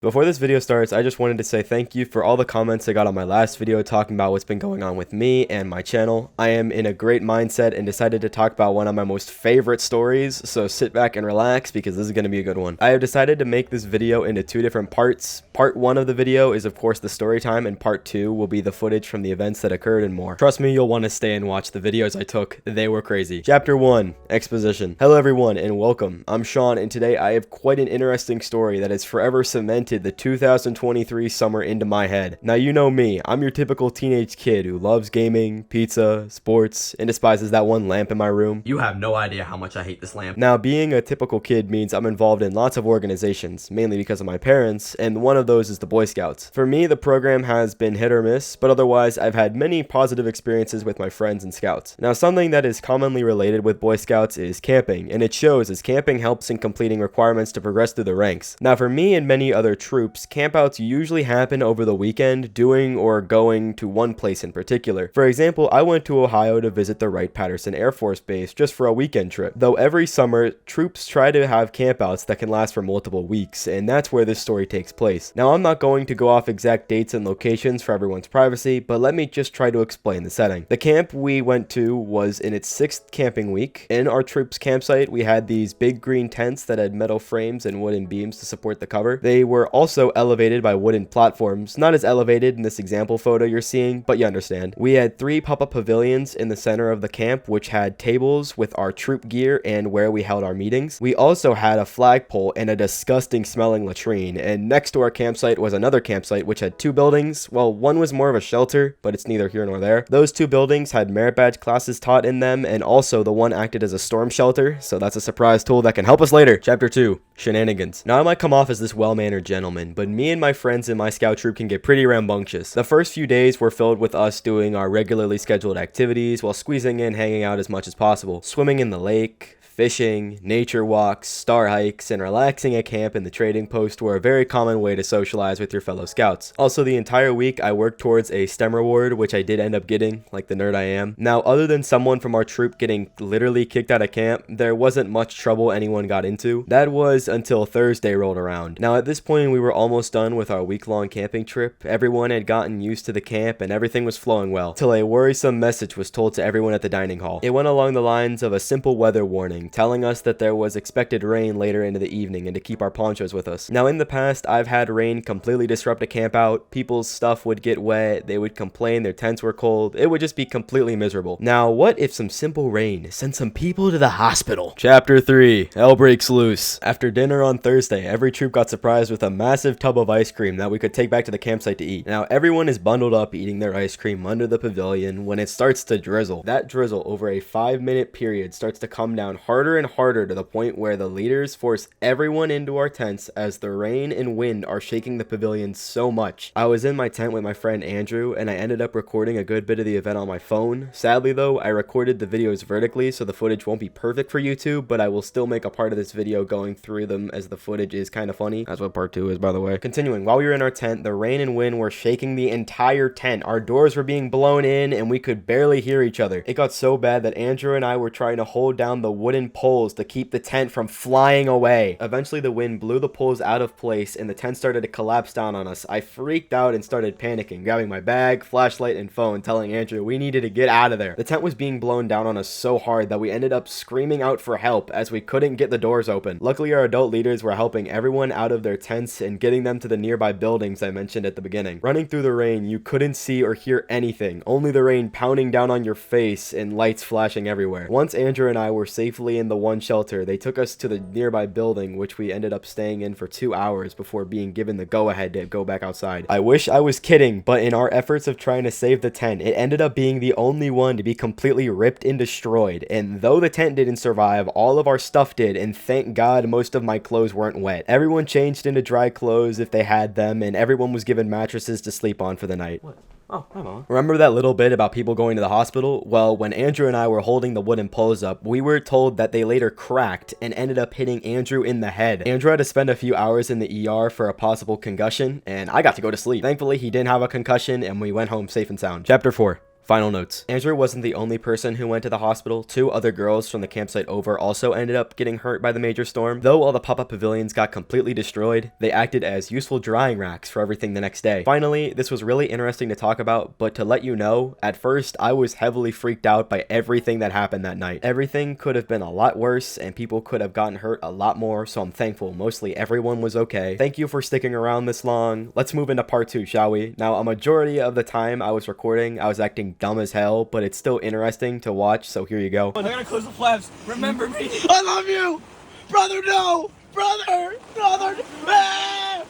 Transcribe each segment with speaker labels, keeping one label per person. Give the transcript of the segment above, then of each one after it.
Speaker 1: Before this video starts, I just wanted to say thank you for all the comments I got on my last video talking about what's been going on with me and my channel. I am in a great mindset and decided to talk about one of my most favorite stories, so sit back and relax because this is going to be a good one. I have decided to make this video into two different parts. Part 1 of the video is of course the story time, and part 2 will be the footage from the events that occurred and more. Trust me, you'll want to stay and watch the videos I took. They were crazy. Chapter 1, Exposition. Hello everyone and welcome. I'm Sean, and today I have quite an interesting story that has forever cemented the 2023 summer into my head. Now you know me, I'm your typical teenage kid who loves gaming, pizza, sports, and despises that one lamp in my room.
Speaker 2: You have no idea how much I hate this lamp.
Speaker 1: Now being a typical kid means I'm involved in lots of organizations, mainly because of my parents, and one of those is the Boy Scouts. For me, the program has been hit or miss, but otherwise I've had many positive experiences with my friends and scouts. Now something that is commonly related with Boy Scouts is camping, and it shows as camping helps in completing requirements to progress through the ranks. Now for me and many other troops, campouts usually happen over the weekend, doing or going to one place in particular. For example, I went to Ohio to visit the Wright-Patterson Air Force Base just for a weekend trip. Though every summer, troops try to have campouts that can last for multiple weeks, and that's where this story takes place. Now I'm not going to go off exact dates and locations for everyone's privacy, but let me just try to explain the setting. The camp we went to was in its 6th camping week. In our troops campsite, we had these big green tents that had metal frames and wooden beams to support the cover. They were also elevated by wooden platforms, not as elevated in this example photo you're seeing, but you understand. We had 3 pop-up pavilions in the center of the camp, which had tables with our troop gear and where we held our meetings. We also had a flagpole and a disgusting smelling latrine, and next to our campsite was another campsite which had 2 buildings. Well, one was more of a shelter, but it's neither here nor there. Those 2 buildings had merit badge classes taught in them, and also the one acted as a storm shelter, so that's a surprise tool that can help us later. Chapter 2, Shenanigans. Now I might come off as this well-mannered gentleman, but me and my friends in my scout troop can get pretty rambunctious. The first few days were filled with us doing our regularly scheduled activities while squeezing in hanging out as much as possible. Swimming in the lake, fishing, nature walks, star hikes, and relaxing at camp in the trading post were a very common way to socialize with your fellow scouts. Also, the entire week I worked towards a STEM reward, which I did end up getting, like the nerd I am. Now, other than someone from our troop getting literally kicked out of camp, there wasn't much trouble anyone got into. That was until Thursday rolled around. Now, at this point, we were almost done with our week-long camping trip. Everyone had gotten used to the camp and everything was flowing well, till a worrisome message was told to everyone at the dining hall. It went along the lines of a simple weather warning, telling us that there was expected rain later into the evening and to keep our ponchos with us. Now in the past, I've had rain completely disrupt a camp out. People's stuff would get wet, they would complain their tents were cold, it would just be completely miserable. Now what if some simple rain sent some people to the hospital? Chapter 3, Hell Breaks Loose. After dinner on Thursday, every troop got surprised with a massive tub of ice cream that we could take back to the campsite to eat. Now everyone is bundled up eating their ice cream under the pavilion when it starts to drizzle. That drizzle over a 5-minute period starts to come down harder and harder to the point where the leaders force everyone into our tents as the rain and wind are shaking the pavilion so much. I was in my tent with my friend Andrew, and I ended up recording a good bit of the event on my phone. Sadly though, I recorded the videos vertically, so the footage won't be perfect for YouTube, but I will still make a part of this video going through them as the footage is kind of funny. That's what part 2 is, by the way. Continuing, while we were in our tent, the rain and wind were shaking the entire tent. Our doors were being blown in and we could barely hear each other. It got so bad that Andrew and I were trying to hold down the wooden poles to keep the tent from flying away. Eventually the wind blew the poles out of place and the tent started to collapse down on us. I freaked out and started panicking, grabbing my bag, flashlight, and phone, telling Andrew we needed to get out of there. The tent was being blown down on us so hard that we ended up screaming out for help as we couldn't get the doors open. Luckily our adult leaders were helping everyone out of their tents and getting them to the nearby buildings I mentioned at the beginning. Running through the rain, you couldn't see or hear anything, only the rain pounding down on your face and lights flashing everywhere. Once Andrew and I were safely in the one shelter, they took us to the nearby building, which we ended up staying in for 2 hours before being given the go-ahead to go back outside. I wish I was kidding, but in our efforts of trying to save the tent, it ended up being the only one to be completely ripped and destroyed. And though the tent didn't survive, all of our stuff did, and thank God most of my clothes weren't wet. Everyone changed into dry clothes if they had them, and everyone was given mattresses to sleep on for the night.
Speaker 2: What? Oh, hi, Mom.
Speaker 1: Remember that little bit about people going to the hospital? Well, when Andrew and I were holding the wooden poles up, we were told that they later cracked and ended up hitting Andrew in the head. Andrew had to spend a few hours in the ER for a possible concussion, and I got to go to sleep. Thankfully, he didn't have a concussion, and we went home safe and sound. Chapter 4. Final notes. Andrew wasn't the only person who went to the hospital. 2 other girls from the campsite over also ended up getting hurt by the major storm. Though all the pop-up pavilions got completely destroyed, they acted as useful drying racks for everything the next day. Finally, this was really interesting to talk about, but to let you know, at first I was heavily freaked out by everything that happened that night. Everything could have been a lot worse and people could have gotten hurt a lot more, so I'm thankful mostly everyone was okay. Thank you for sticking around this long. Let's move into part 2, shall we? Now, a majority of the time I was recording, I was acting dumb as hell, but it's still interesting to watch, so here you go.
Speaker 3: I gotta close the flaps. Remember me.
Speaker 4: I love you! Brother, no! Brother! Brother! Ah!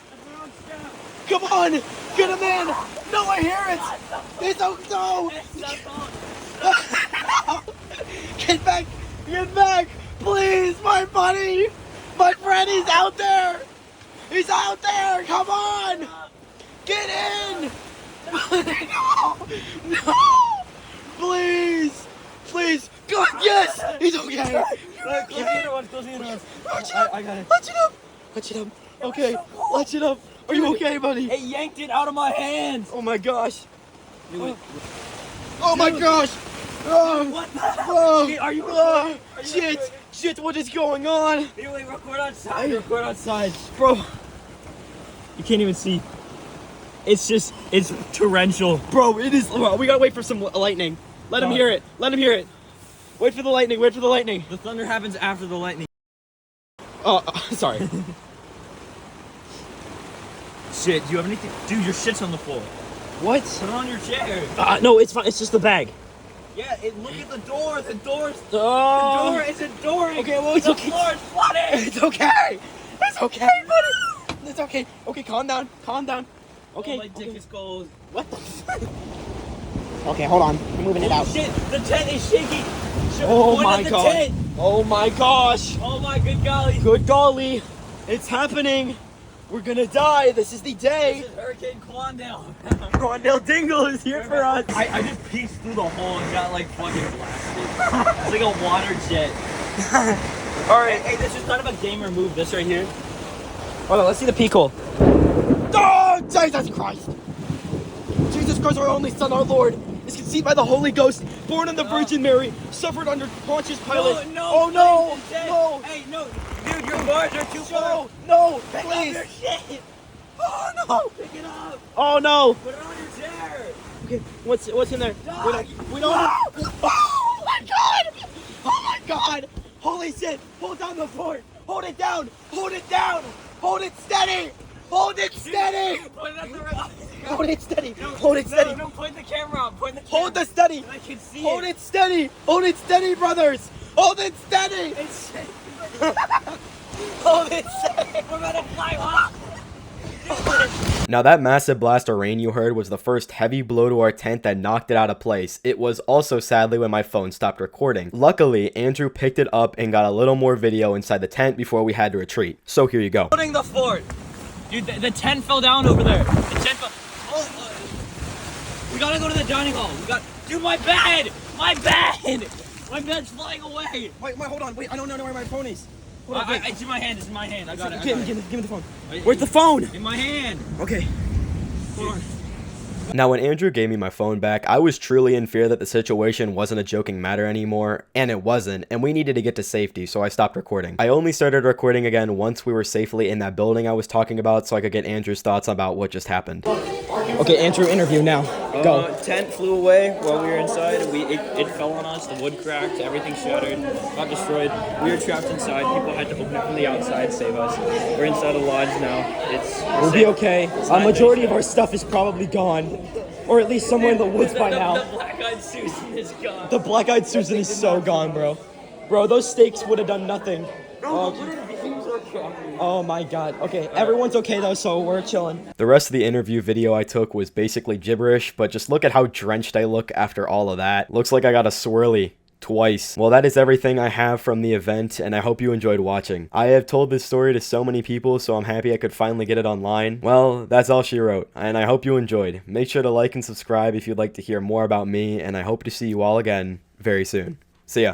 Speaker 4: Come on! Get him in! No, I hear it! It's oh no! Get back! Get back! Please, my buddy! My friend, he's out there! He's out there! Come on! Get in! No! No! Please! Please! God, yes! He's okay!
Speaker 3: Close the inner one. Close the inner one. I got it.
Speaker 4: Latch it up! Latch it up! Okay, latch it up! Are you okay, buddy?
Speaker 3: It yanked it out of my hands.
Speaker 4: Oh my gosh! Oh my gosh! Oh,
Speaker 3: What the hell?
Speaker 4: oh,
Speaker 3: Hey, are you
Speaker 4: oh,
Speaker 3: recording? Are you
Speaker 4: shit!
Speaker 3: recording?
Speaker 4: Shit! What is going on,
Speaker 3: Wait, record outside. Record outside.
Speaker 4: bro?
Speaker 3: You can't even see. It's torrential.
Speaker 4: Bro, it is. Bro, we gotta wait for some lightning. Let him hear it. Let him hear it. Wait for the lightning. Wait for the lightning.
Speaker 3: The thunder happens after the lightning.
Speaker 4: Oh, sorry.
Speaker 3: Shit, do you have anything? Dude, your shit's on the floor.
Speaker 4: What?
Speaker 3: Put it on your chair.
Speaker 4: No, it's fine. It's just the bag.
Speaker 3: Yeah, look at the door. The door's.
Speaker 4: Oh.
Speaker 3: The door isn't dooring.
Speaker 4: Okay, well, it's
Speaker 3: the
Speaker 4: okay.
Speaker 3: floor is flooded.
Speaker 4: It's okay. It's okay, buddy. It's okay. Okay, calm down. Calm down. Okay.
Speaker 3: Oh, my dick is cold.
Speaker 4: What the fuck? Okay, hold on. I'm moving it out.
Speaker 3: Shit, the tent is shaking.
Speaker 4: Oh
Speaker 3: Point
Speaker 4: my
Speaker 3: at the
Speaker 4: god.
Speaker 3: tent.
Speaker 4: Oh my gosh.
Speaker 3: Oh my good golly.
Speaker 4: Good golly. It's happening. We're gonna die. This is the day.
Speaker 3: This is Hurricane Quandale.
Speaker 4: Rondell Dingle is here for us.
Speaker 3: I just pieced through the hole and got like fucking blasted. It's like a water jet.
Speaker 4: Alright.
Speaker 3: Hey, this is kind of a gamer move, this right here.
Speaker 4: Hold on, let's see the peak hole. Oh, Jesus Christ! Jesus Christ, our only Son, our Lord, is conceived by the Holy Ghost, born of the Virgin Mary, suffered under Pontius Pilate. Oh no! No!
Speaker 3: Hey, no! Dude, your bars are too far!
Speaker 4: No! No!
Speaker 3: Pick up
Speaker 4: Please!
Speaker 3: your shit!
Speaker 4: Oh no!
Speaker 3: Pick it up!
Speaker 4: Oh no!
Speaker 3: Put it on your chair!
Speaker 4: Okay, what's in there?
Speaker 3: Dog.
Speaker 4: We don't. Oh my God! Oh my God! Holy shit! Hold down the fort! Hold it down! Hold it down! Hold it steady! Hold it steady!
Speaker 3: Point it at the right.
Speaker 4: Hold it steady! Hold it steady!
Speaker 3: No, point the camera up. Point the camera.
Speaker 4: Hold the steady!
Speaker 3: I can see
Speaker 4: Hold it steady! Hold it steady, brothers! Hold it steady!
Speaker 3: It's
Speaker 4: Hold it steady!
Speaker 3: We're gonna fly off!
Speaker 1: Now that massive blast of rain you heard was the first heavy blow to our tent that knocked it out of place. It was also sadly when my phone stopped recording. Luckily, Andrew picked it up and got a little more video inside the tent before we had to retreat. So here you go.
Speaker 3: Putting the fort. Dude, the tent fell down over there. The tent fell. Oh, we gotta go to the dining hall. Dude, my bed! My bed! My bed's flying away.
Speaker 4: Wait, hold on. Wait, I don't know where my phone is.
Speaker 3: It's in my hand. It's in my hand. I got it.
Speaker 4: Give me the phone.
Speaker 3: Wait,
Speaker 4: Where's the phone?
Speaker 3: In my hand.
Speaker 4: Okay. Hold on.
Speaker 1: Now when Andrew gave me my phone back, I was truly in fear that the situation wasn't a joking matter anymore, and it wasn't, and we needed to get to safety, so I stopped recording. I only started recording again once we were safely in that building I was talking about so I could get Andrew's thoughts about what just happened.
Speaker 4: Okay, Andrew, interview now. Go.
Speaker 3: Tent flew away while we were inside. It fell on us. The wood cracked. Everything shattered. Got destroyed. We were trapped inside. People had to open it from the outside, save us. We're inside a lodge now.
Speaker 4: We'll be okay. A majority of our stuff is probably gone. Or at least somewhere in the woods by now.
Speaker 3: The black-eyed Susan is gone.
Speaker 4: The black-eyed Susan is so gone, bro. Bro, those stakes would have done nothing. Oh my god. Okay, everyone's okay though, so we're chilling.
Speaker 1: The rest of the interview video I took was basically gibberish, but just look at how drenched I look after all of that. Looks like I got a swirly twice. Well, that is everything I have from the event, and I hope you enjoyed watching. I have told this story to so many people, so I'm happy I could finally get it online. Well, that's all she wrote, and I hope you enjoyed. Make sure to like and subscribe if you'd like to hear more about me, and I hope to see you all again very soon. See ya.